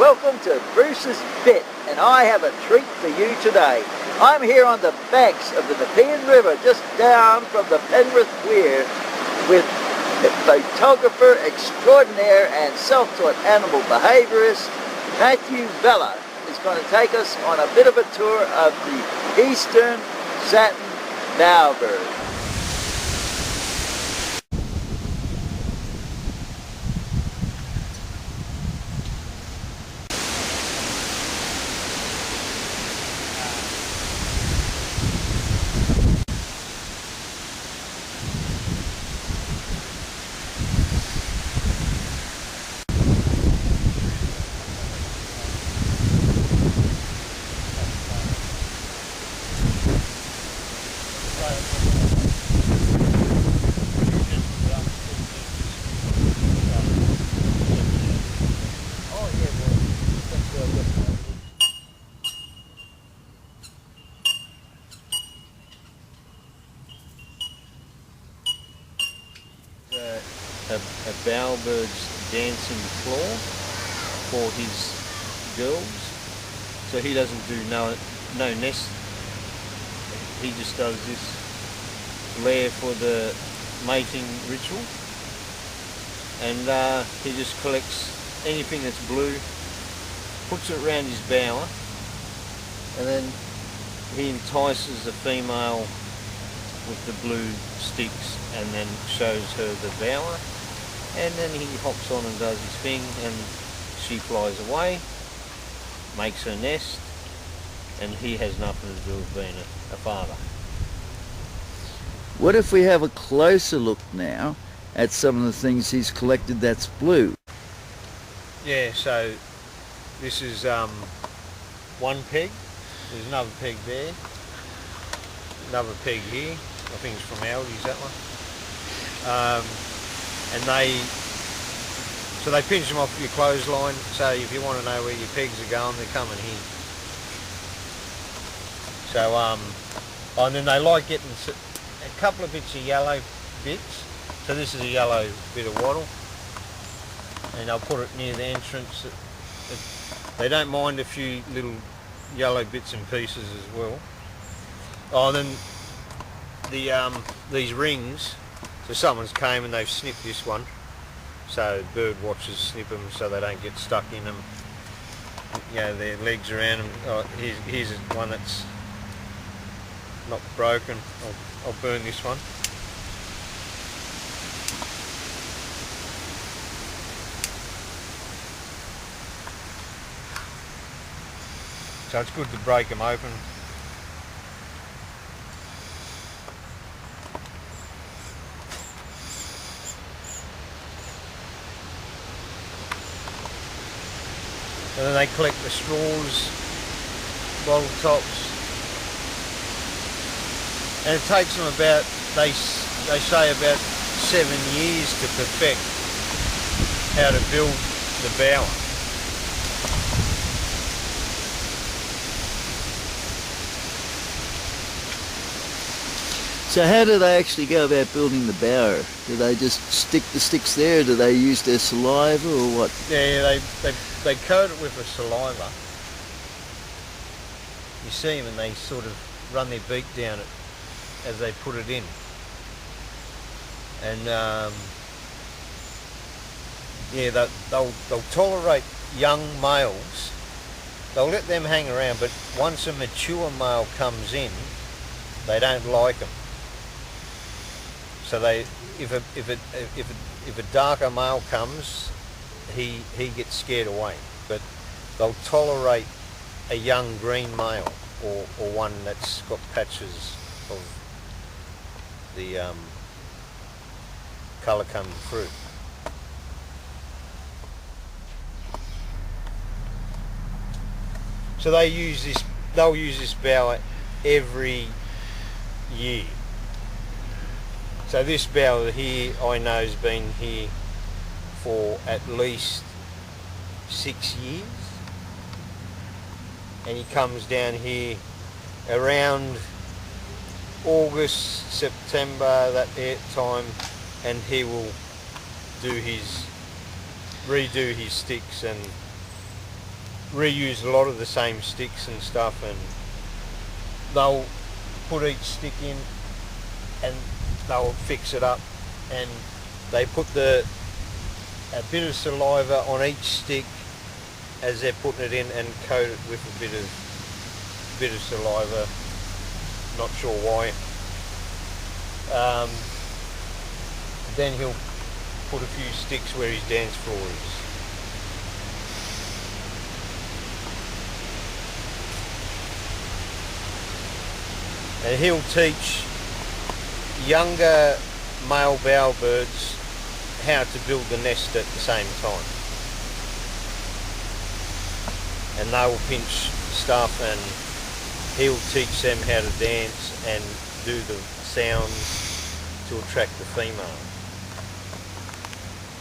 welcome to Bruce's Bit, and I have a treat for you today. I'm here on the banks of the Nepean River, just down from the Penrith Weir, with photographer extraordinaire and self-taught animal behaviorist Matthew Vella is going to take us on a bit of a tour of the eastern Satin Bowerbird. A bowerbird's dancing floor for his girls, so he doesn't do no nest. He just does this lair for the mating ritual, and he just collects anything that's blue, puts it around his bower, and then he entices the female with the blue sticks and then shows her the bower, and then he hops on and does his thing, and she flies away, makes her nest, and he has nothing to do with being a father. What if we have a closer look now at some of the things he's collected that's blue? Yeah, so this is one peg, there's another peg there, another peg here, I think it's from Aldi's, that one. And they pinch them off your clothesline, so if you want to know where your pegs are going, they're coming here. So, and then they like getting a couple of bits of yellow bits. So this is a yellow bit of wattle, and I'll put it near the entrance. They don't mind a few little yellow bits and pieces as well. Oh, and then these rings, so someone's came and they've snipped this one, so bird watchers snip them so they don't get stuck in them, you know, their legs around them. Oh, here's one that's not broken. I'll burn this one. So it's good to break them open. And then they collect the straws, bottle tops, and it takes them about, they say about 7 years to perfect how to build the bower. So how do they actually go about building the bower? Do they just stick the sticks there, or do they use their saliva, or what? Yeah, they coat it with the saliva. You see them and they sort of run their beak down it as they put it in. And yeah, they'll tolerate young males. They'll let them hang around, but once a mature male comes in, they don't like them. So if a darker male comes, he gets scared away. But they'll tolerate a young green male or one that's got patches of the colour coming through. So they'll use this bower every year. So this bower here, I know, has been here for at least 6 years, and he comes down here around August, September, that time, and he will redo his sticks and reuse a lot of the same sticks and stuff, and they'll put each stick in and they'll fix it up, and they put a bit of saliva on each stick as they're putting it in and coat it with a bit of saliva, not sure why. Then he'll put a few sticks where his dance floor is. And he'll teach younger male bowerbirds how to build the nest at the same time. And they will pinch stuff, and he'll teach them how to dance and do the sounds to attract the female.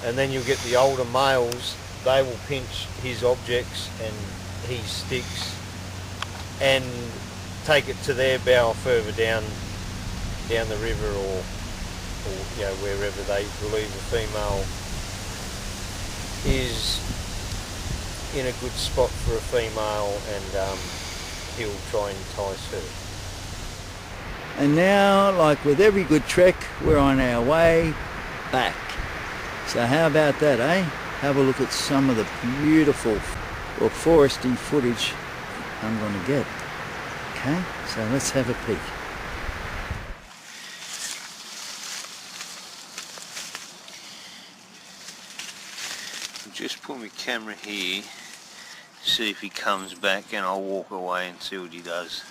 And then you'll get the older males, they will pinch his objects and his sticks and take it to their bower further down the river, or you know, wherever they believe the female is in a good spot for a female, and he'll try and entice her. And now, like with every good trek, we're on our way back. So how about that, eh? Have a look at some of the beautiful or foresty footage I'm going to get. Okay, so let's have a peek. Just put my camera here, see if he comes back, and I'll walk away and see what he does.